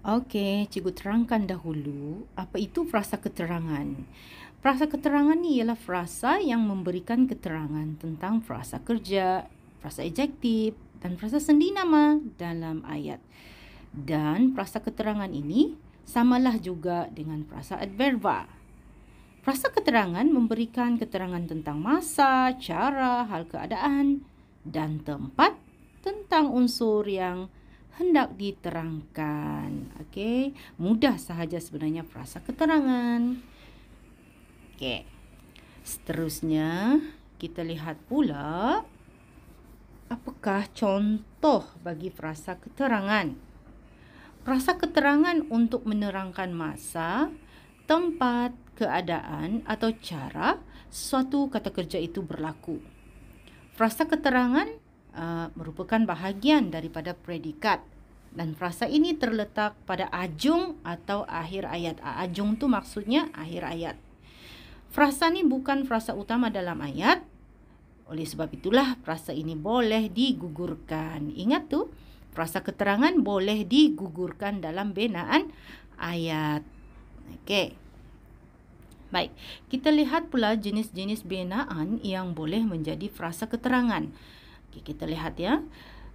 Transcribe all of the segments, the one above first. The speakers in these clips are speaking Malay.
Okey, cikgu terangkan dahulu apa itu frasa keterangan. Frasa keterangan ni ialah frasa yang memberikan keterangan tentang frasa kerja, frasa adjektif dan frasa sendi nama dalam ayat. Dan frasa keterangan ini samalah juga dengan frasa adverba. Frasa keterangan memberikan keterangan tentang masa, cara, hal keadaan dan tempat tentang unsur yang hendak diterangkan. Okey, mudah sahaja sebenarnya frasa keterangan. Okey. Seterusnya, kita lihat pula apakah contoh bagi frasa keterangan. Frasa keterangan untuk menerangkan masa, tempat, keadaan atau cara suatu kata kerja itu berlaku. Frasa keterangan merupakan bahagian daripada predikat dan frasa ini terletak pada ajung atau akhir ayat. Ajung tu maksudnya akhir ayat. Frasa ni bukan frasa utama dalam ayat. Oleh sebab itulah frasa ini boleh digugurkan. Ingat tu, frasa keterangan boleh digugurkan dalam binaan ayat. Okey. Baik, kita lihat pula jenis-jenis binaan yang boleh menjadi frasa keterangan. Okay, kita lihat ya.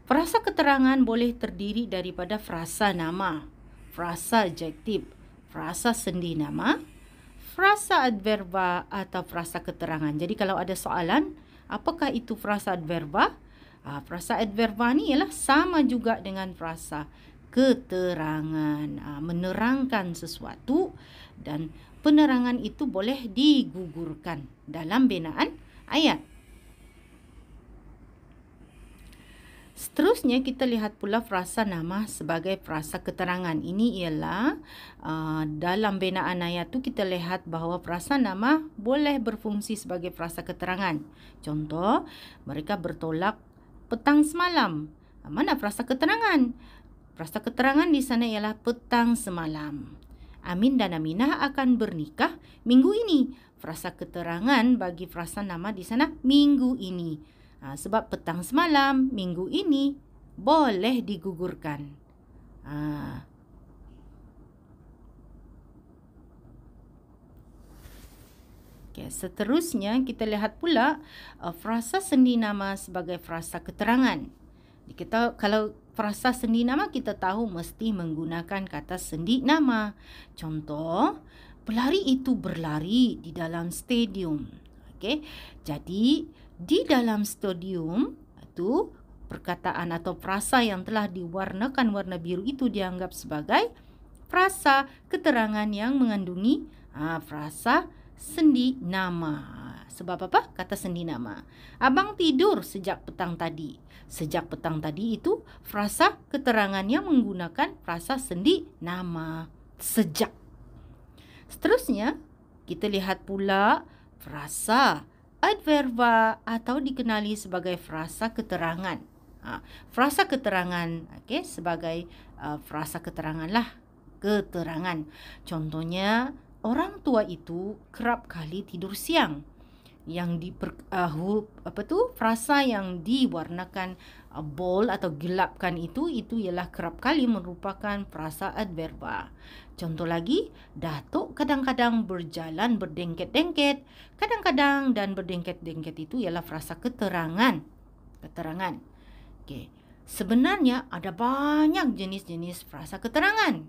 Frasa keterangan boleh terdiri daripada frasa nama, frasa adjektif, frasa sendi nama, frasa adverba atau frasa keterangan. Jadi kalau ada soalan, apakah itu frasa adverba? Frasa adverba ni ialah sama juga dengan frasa keterangan, menerangkan sesuatu dan penerangan itu boleh digugurkan dalam binaan ayat. Seterusnya kita lihat pula frasa nama sebagai frasa keterangan. Ini ialah dalam binaan ayat tu kita lihat bahawa frasa nama boleh berfungsi sebagai frasa keterangan. Contoh, mereka bertolak petang semalam. Mana frasa keterangan? Frasa keterangan di sana ialah petang semalam. Amin dan Aminah akan bernikah minggu ini. Frasa keterangan bagi frasa nama di sana minggu ini. Sebab petang semalam, minggu ini boleh digugurkan. Okay, seterusnya kita lihat pula frasa sendi nama sebagai frasa keterangan. Kita kalau frasa sendi nama kita tahu mesti menggunakan kata sendi nama. Contoh, pelari itu berlari di dalam stadium. Okey. Jadi di dalam stadium itu perkataan atau frasa yang telah diwarnakan warna biru itu dianggap sebagai frasa keterangan yang mengandungi frasa sendi nama. Sebab apa? Kata sendi nama. Abang tidur sejak petang tadi. Sejak petang tadi itu frasa keterangan yang menggunakan frasa sendi nama. Sejak. Seterusnya, kita lihat pula frasa adverba atau dikenali sebagai frasa keterangan. Frasa keterangan sebagai frasa keterangan lah. Keterangan. Contohnya, orang tua itu kerap kali tidur siang. Yang frasa yang diwarnakan bold atau gelapkan itu ialah kerap kali merupakan frasa adverba. Contoh lagi, Datuk kadang-kadang berjalan berdengket-dengket. Kadang-kadang dan berdengket-dengket itu ialah frasa keterangan. Keterangan. Okey. Sebenarnya ada banyak jenis-jenis frasa keterangan.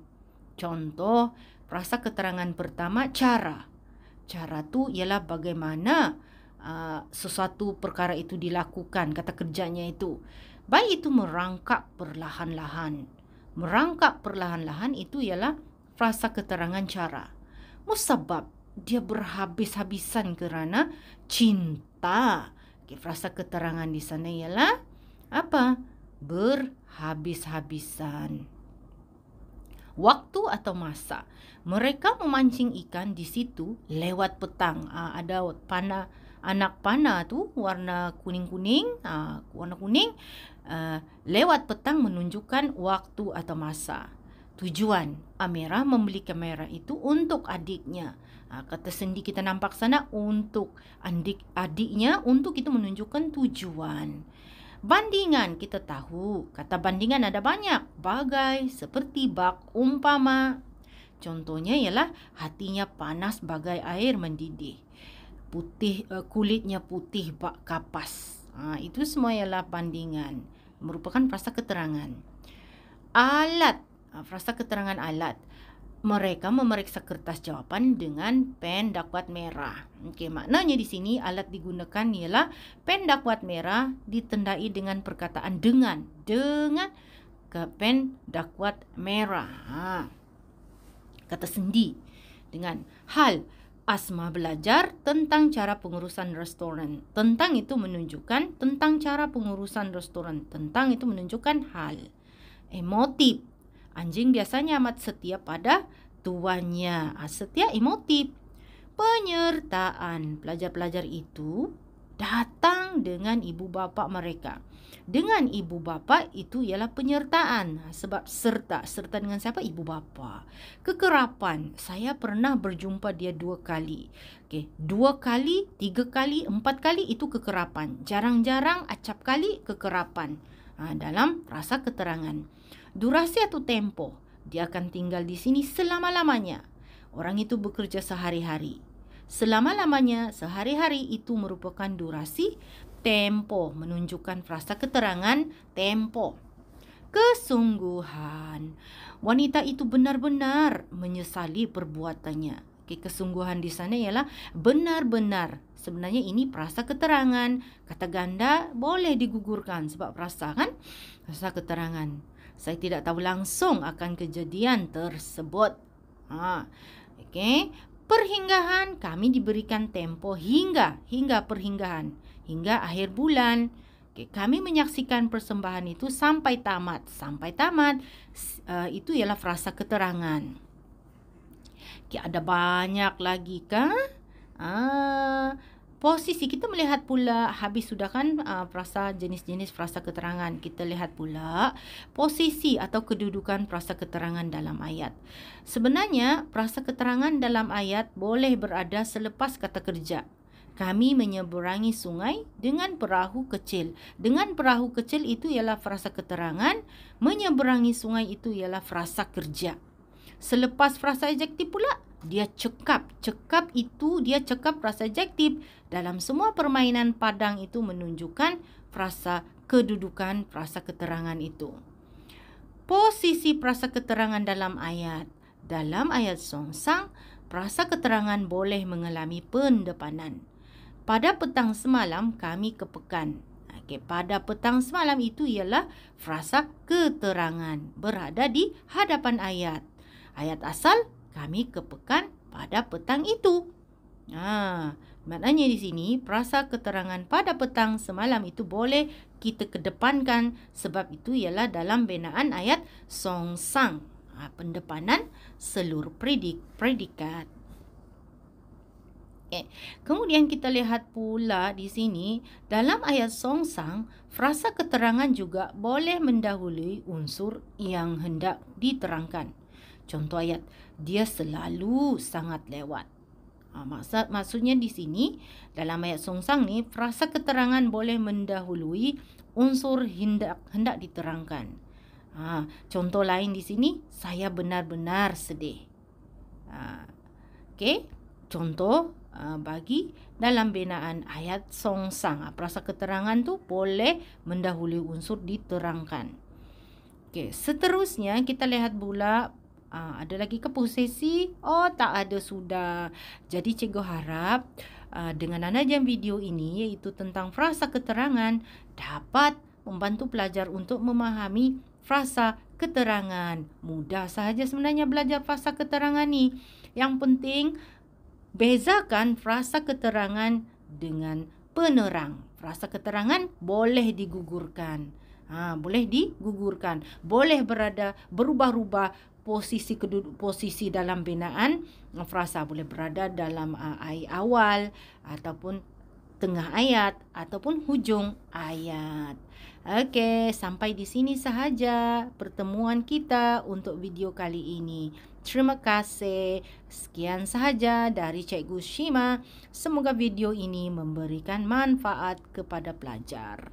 Contoh, frasa keterangan pertama, cara. Cara tu ialah bagaimana sesuatu perkara itu dilakukan, kata kerjanya itu. Bayi itu merangkak perlahan-lahan. Merangkak perlahan-lahan itu ialah frasa keterangan cara. Musabab, dia berhabis-habisan kerana cinta. Okay, frasa keterangan di sana ialah apa? Berhabis-habisan. Waktu atau masa. Mereka memancing ikan di situ lewat petang. Ada anak panah tu warna kuning-kuning, warna kuning lewat petang menunjukkan waktu atau masa. Tujuan, Amira membeli kamera itu untuk adiknya. Kata sendi kita nampak sana untuk adiknya, untuk itu menunjukkan tujuan. Bandingan, kita tahu kata bandingan ada banyak. Bagai, seperti, bak, umpama. Contohnya ialah hatinya panas bagai air mendidih. Kulitnya putih bak kapas. Itu semua ialah bandingan. Merupakan frasa keterangan. Alat, frasa keterangan alat. Mereka memeriksa kertas jawapan dengan pen dakwat merah. Okey, maknanya di sini alat digunakan ialah pen dakwat merah ditandai dengan perkataan dengan ke pen dakwat merah. Kata sendi dengan hal. Asma belajar tentang cara pengurusan restoran. Tentang itu menunjukkan tentang cara pengurusan restoran. Tentang itu menunjukkan hal. Emotif. Anjing biasanya amat setia pada tuannya. Setia emotif. Penyertaan. Pelajar-pelajar itu datang dengan ibu bapa mereka. Dengan ibu bapa itu ialah penyertaan. Sebab serta. Serta dengan siapa? Ibu bapa. Kekerapan. Saya pernah berjumpa dia 2 kali. Okey, 2 kali, 3 kali, 4 kali itu kekerapan. Jarang-jarang, acap kali kekerapan. Dalam frasa keterangan. Durasi atau tempo. Dia akan tinggal di sini selama-lamanya. Orang itu bekerja sehari-hari. Selama-lamanya, sehari-hari itu merupakan durasi. Tempo menunjukkan frasa keterangan tempo. Kesungguhan. Wanita itu benar-benar menyesali perbuatannya. Kesungguhan di sana ialah benar-benar. Sebenarnya ini frasa keterangan. Kata ganda boleh digugurkan sebab frasa kan? Frasa keterangan. Saya tidak tahu langsung akan kejadian tersebut. Okey. Perhinggahan, kami diberikan tempo hingga perhinggahan. Hingga akhir bulan. Okay, kami menyaksikan persembahan itu sampai tamat. Sampai tamat, itu ialah frasa keterangan. Okay, ada banyak lagi kah? Posisi, kita melihat pula, habis sudah kan frasa jenis-jenis frasa keterangan. Kita lihat pula posisi atau kedudukan frasa keterangan dalam ayat. Sebenarnya frasa keterangan dalam ayat boleh berada selepas kata kerja. Kami menyeberangi sungai dengan perahu kecil. Dengan perahu kecil itu ialah frasa keterangan. Menyeberangi sungai itu ialah frasa kerja. Selepas frasa adjektif pula, dia cekap. Cekap itu dia cekap frasa adjektif. Dalam semua permainan padang itu menunjukkan frasa kedudukan frasa keterangan itu. Posisi frasa keterangan dalam ayat. Dalam ayat songsang, frasa keterangan boleh mengalami pendepanan. Pada petang semalam kami ke pekan. Okey, pada petang semalam itu ialah frasa keterangan berada di hadapan ayat. Ayat asal, kami ke pekan pada petang itu. Maknanya di sini frasa keterangan pada petang semalam itu boleh kita kedepankan sebab itu ialah dalam binaan ayat songsang. Pendepanan seluruh predikat. Kemudian kita lihat pula di sini dalam ayat songsang, frasa keterangan juga boleh mendahului unsur yang hendak diterangkan. Contoh ayat, dia selalu sangat lewat. Maksudnya di sini dalam ayat songsang ni frasa keterangan boleh mendahului unsur hendak diterangkan. Contoh lain di sini, saya benar-benar sedih. Okey, contoh bagi dalam binaan ayat songsang. Frasa keterangan tu boleh mendahului unsur diterangkan. Okey, seterusnya kita lihat pula ada lagi ke posisi? Tak ada sudah. Jadi cikgu harap dengan anajam video ini iaitu tentang frasa keterangan dapat membantu pelajar untuk memahami frasa keterangan. Mudah sahaja sebenarnya belajar frasa keterangan ni. Yang penting bezakan frasa keterangan dengan penerang. Frasa keterangan boleh digugurkan. Boleh digugurkan. Boleh berubah-ubah posisi dalam binaan frasa. Boleh berada dalam ayat awal ataupun tengah ayat ataupun hujung ayat. Okey, sampai di sini sahaja pertemuan kita untuk video kali ini. Terima kasih. Sekian sahaja dari Cikgu Shima. Semoga video ini memberikan manfaat kepada pelajar.